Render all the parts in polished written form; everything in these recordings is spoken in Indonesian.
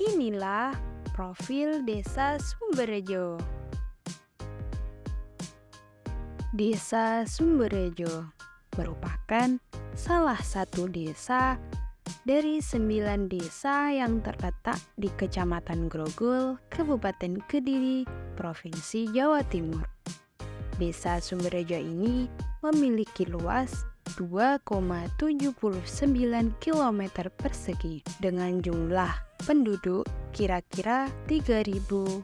Inilah profil Desa Sumberjo. Desa Sumberjo merupakan salah satu desa dari 9 desa yang terletak di Kecamatan Grogol, Kabupaten Kediri, Provinsi Jawa Timur. Desa Sumberjo ini memiliki luas 2,79 km persegi dengan jumlah penduduk kira-kira 3.002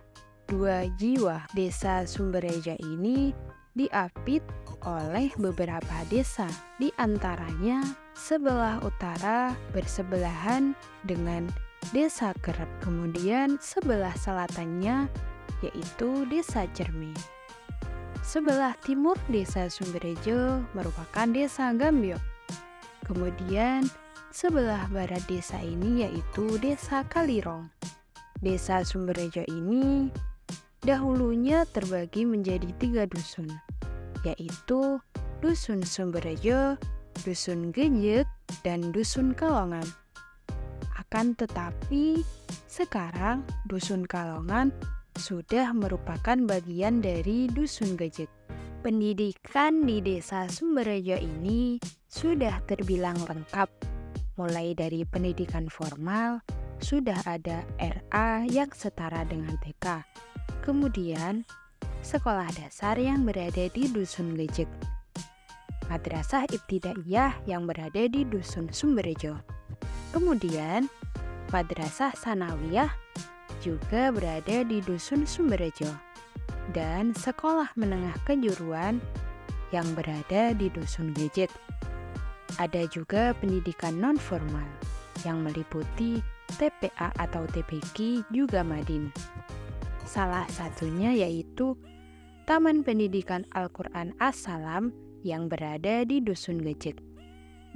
jiwa. Desa Sumberjo ini diapit oleh beberapa desa, di antaranya sebelah utara bersebelahan dengan Desa Kerep, kemudian sebelah selatannya yaitu Desa Cermi. Sebelah timur Desa Sumberjo merupakan Desa Gambyok. Kemudian sebelah barat desa ini yaitu Desa Kalirong. Desa Sumberjo ini dahulunya terbagi menjadi 3 dusun, yaitu Dusun Sumberjo, Dusun Gejek, dan Dusun Kalongan. Akan tetapi sekarang Dusun Kalongan sudah merupakan bagian dari Dusun Gejek. Pendidikan di Desa Sumberjo ini sudah terbilang lengkap. Mulai dari pendidikan formal, sudah ada RA yang setara dengan TK. Kemudian, sekolah dasar yang berada di Dusun Gejek. Madrasah Ibtidaiyah yang berada di Dusun Sumberjo. Kemudian, Madrasah Sanawiyah juga berada di Dusun Sumberjo, dan sekolah menengah kejuruan yang berada di Dusun Gejek. Ada juga pendidikan non-formal yang meliputi TPA atau TPQ juga Madin. Salah satunya yaitu Taman Pendidikan Al-Quran As-Salam yang berada di Dusun Gejek.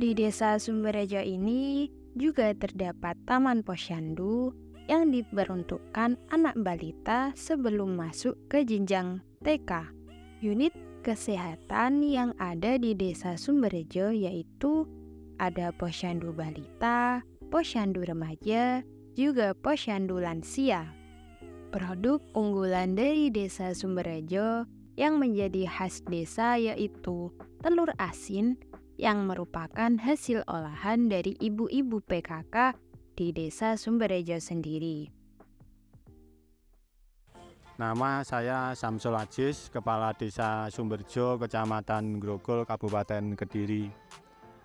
Di Desa Sumberjo ini juga terdapat Taman Posyandu yang diperuntukkan anak balita sebelum masuk ke jenjang TK. Unit kesehatan yang ada di Desa Sumberjo yaitu ada Posyandu Balita, Posyandu Remaja, juga Posyandu Lansia. Produk unggulan dari Desa Sumberjo yang menjadi khas desa yaitu telur asin yang merupakan hasil olahan dari ibu-ibu PKK di Desa Sumberjo sendiri. Nama saya Samsul Ajis, Kepala Desa Sumberjo, Kecamatan Grogol, Kabupaten Kediri.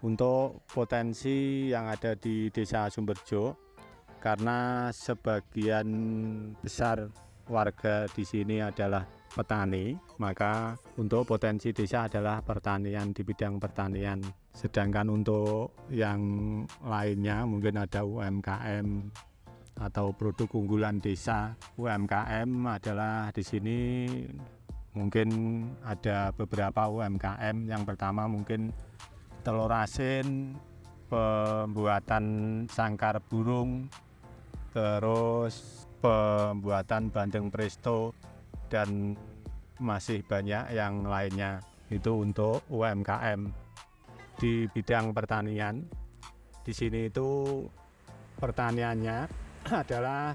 Untuk potensi yang ada di Desa Sumberjo, karena sebagian besar warga di sini adalah petani, maka untuk potensi desa adalah pertanian, di bidang pertanian. Sedangkan untuk yang lainnya mungkin ada UMKM atau produk unggulan desa. UMKM adalah di sini mungkin ada beberapa UMKM. Yang pertama mungkin telur asin, pembuatan sangkar burung, terus pembuatan bandeng presto, dan masih banyak yang lainnya. Itu untuk UMKM. Di bidang pertanian, di sini itu pertaniannya adalah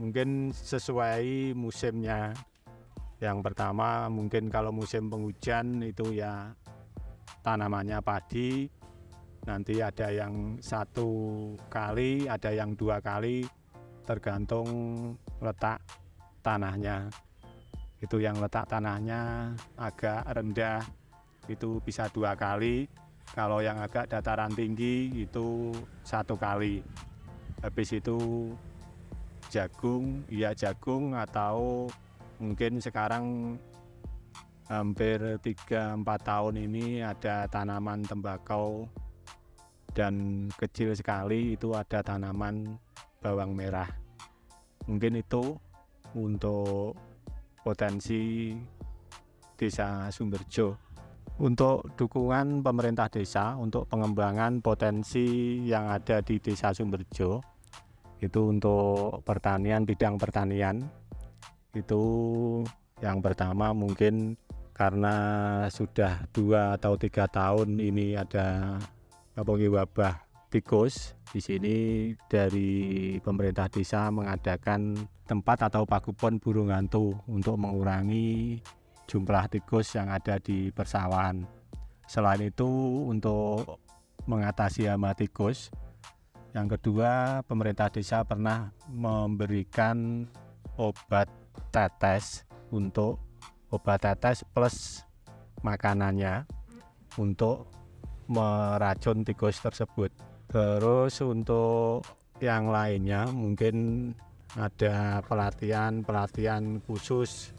mungkin sesuai musimnya. Yang pertama mungkin kalau musim penghujan itu ya tanamannya padi. Nanti ada yang 1 kali, ada yang 2 kali, tergantung letak tanahnya. Itu yang letak tanahnya agak rendah itu bisa 2 kali. Kalau yang agak dataran tinggi itu 1 kali. Habis itu jagung, ya jagung, atau mungkin sekarang hampir 3-4 tahun ini ada tanaman tembakau, dan kecil sekali itu ada tanaman bawang merah. Mungkin itu untuk potensi Desa Sumberjo. Untuk dukungan pemerintah desa untuk pengembangan potensi yang ada di Desa Sumberjo, itu untuk pertanian, bidang pertanian, itu yang pertama mungkin karena sudah 2 atau 3 tahun ini ada wabah tikus. Di sini dari pemerintah desa mengadakan tempat atau pagupon burung hantu untuk mengurangi jumlah tikus yang ada di persawahan. Selain itu, untuk mengatasi hama tikus, yang kedua, pemerintah desa pernah memberikan obat tetes plus makanannya untuk meracun tikus tersebut. Terus untuk yang lainnya mungkin ada pelatihan khusus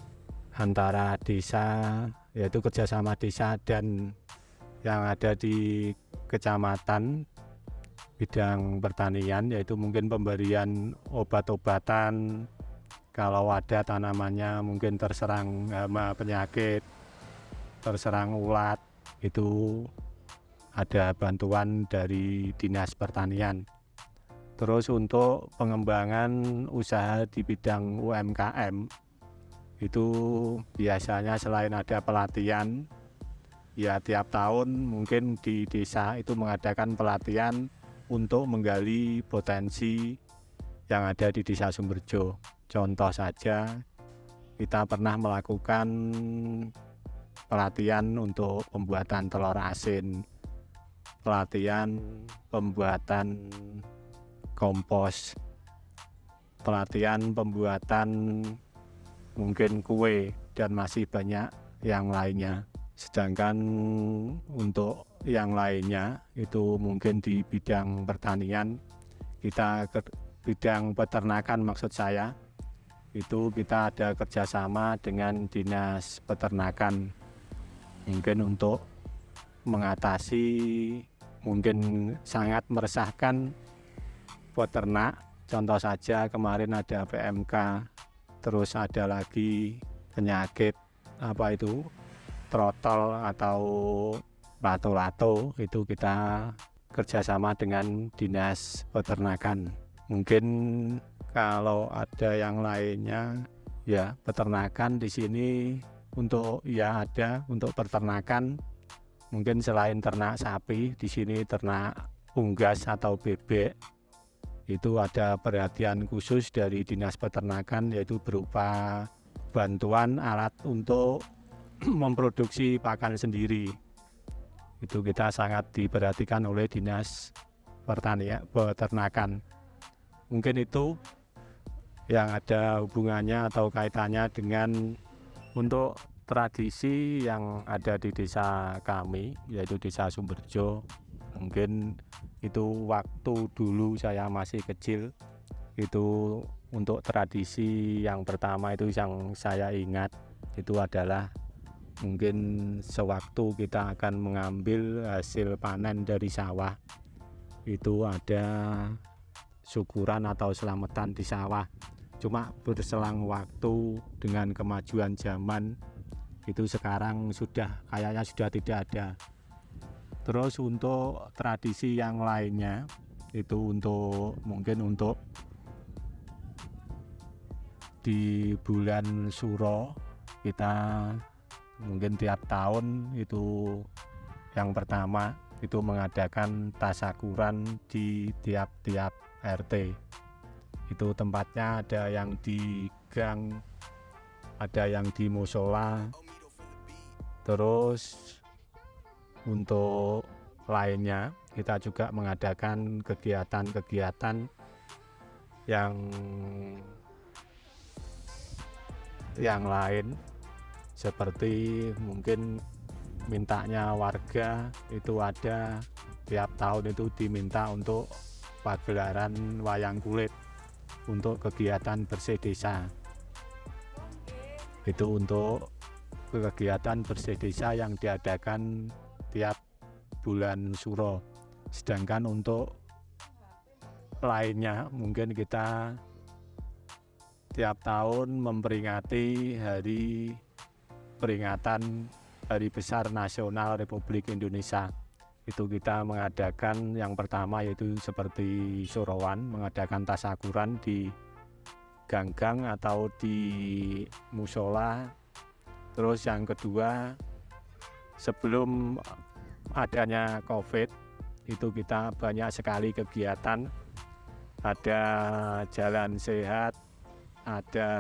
antara desa, yaitu kerjasama desa dan yang ada di kecamatan bidang pertanian, yaitu mungkin pemberian obat-obatan kalau ada tanamannya mungkin terserang hama penyakit, terserang ulat, itu ada bantuan dari Dinas Pertanian. Terus untuk pengembangan usaha di bidang UMKM, itu biasanya selain ada pelatihan, ya tiap tahun mungkin di desa itu mengadakan pelatihan untuk menggali potensi yang ada di Desa Sumberjo. Contoh saja, kita pernah melakukan pelatihan untuk pembuatan telur asin, pelatihan pembuatan kompos, pelatihan pembuatan mungkin kue, dan masih banyak yang lainnya. Sedangkan untuk yang lainnya itu mungkin di bidang pertanian, kita ke bidang peternakan maksud saya, itu kita ada kerjasama dengan Dinas Peternakan, mungkin untuk mengatasi mungkin sangat meresahkan peternak. Contoh saja kemarin ada PMK, terus ada lagi penyakit trotol atau lato-lato, itu kita kerjasama dengan Dinas Peternakan. Mungkin kalau ada yang lainnya, ya peternakan di sini untuk peternakan. Mungkin selain ternak sapi, di sini ternak unggas atau bebek, itu ada perhatian khusus dari Dinas Peternakan, yaitu berupa bantuan alat untuk memproduksi pakan sendiri. Itu kita sangat diperhatikan oleh Dinas Peternakan. Mungkin itu yang ada hubungannya atau kaitannya dengan untuk tradisi yang ada di desa kami, yaitu Desa Sumberjo. Mungkin itu waktu dulu saya masih kecil, itu untuk tradisi yang pertama itu yang saya ingat, itu adalah mungkin sewaktu kita akan mengambil hasil panen dari sawah, itu ada syukuran atau selamatan di sawah. Cuma berselang waktu dengan kemajuan zaman, itu sekarang kayaknya sudah tidak ada. Terus untuk tradisi yang lainnya, itu mungkin untuk di bulan Suro, kita mungkin tiap tahun itu yang pertama itu mengadakan tasyakuran di tiap-tiap RT. Itu tempatnya ada yang di gang, ada yang di musola. Terus untuk lainnya kita juga mengadakan kegiatan-kegiatan yang lain, seperti mungkin mintanya warga itu ada tiap tahun itu diminta untuk pagelaran wayang kulit untuk kegiatan bersih desa. Itu untuk kegiatan bersih desa yang diadakan tiap bulan Suro. Sedangkan untuk lainnya mungkin kita tiap tahun memperingati peringatan Hari Besar Nasional Republik Indonesia. Itu kita mengadakan yang pertama yaitu seperti Surowan, mengadakan tasyakuran di gang-gang atau di musola. Terus yang kedua, sebelum adanya COVID, itu kita banyak sekali kegiatan, ada jalan sehat, ada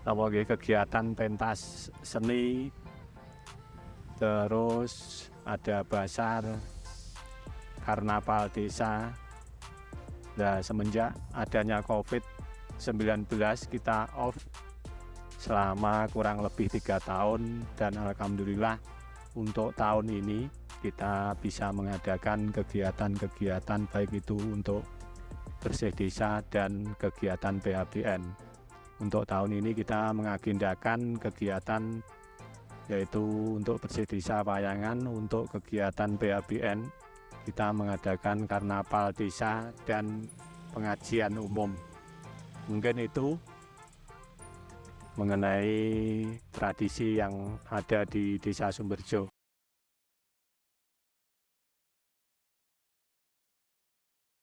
kegiatan pentas seni, terus ada basar, karnaval desa. Nah, semenjak adanya COVID-19 kita off selama kurang lebih 3 tahun, dan alhamdulillah untuk tahun ini kita bisa mengadakan kegiatan-kegiatan baik itu untuk bersih desa dan kegiatan PHBN. Untuk tahun ini kita mengagendakan kegiatan yaitu untuk bersih desa Payangan, untuk kegiatan PHBN kita mengadakan karnaval desa dan pengajian umum. Mungkin itu mengenai tradisi yang ada di Desa Sumberjo.